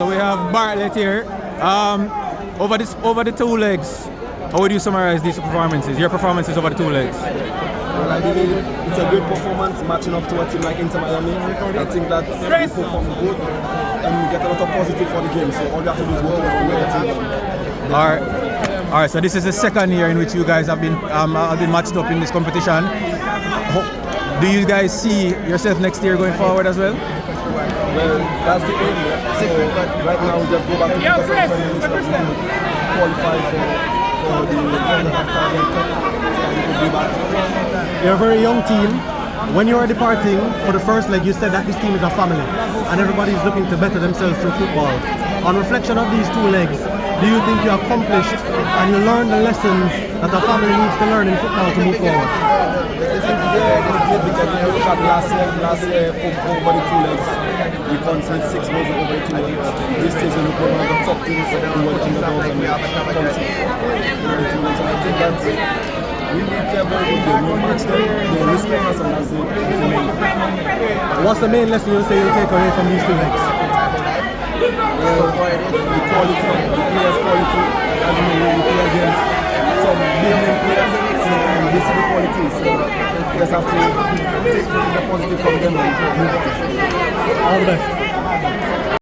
So we have Barclett here. Over the two legs, how would you summarize these performances? Your performances over the two legs? Well, I believe it's a good performance matching up to a team like Inter Miami. I think that we perform good and we get a lot of positive for the game. So all we have to do is work on the team. All right. So this is the second year in which you guys have been matched up in this competition. Do you guys see yourself next year going forward as well? Well, that's the aim. So right now we just go back to focus on training, qualify for the target. You're a very young team. When you are departing for the first leg, you said that this team is a family and everybody is looking to better themselves through football. On reflection of these two legs, do you think you accomplished and you learned the lessons that a family needs to learn in football to move forward? I think they did, because if you look at last year over the two legs, we conceded 6 goals over the two legs. This season we put one of the top teams who were in the goals and we conceded over the two legs. And I think that we play a very good game. We match them, they respect us, and that's the main. What's the main lesson you say you'll take away from these two legs? The quality, the players' quality. As you know, we play against some big-name players, and we see the quality. So we just have to take the positive from them and move on. All the best.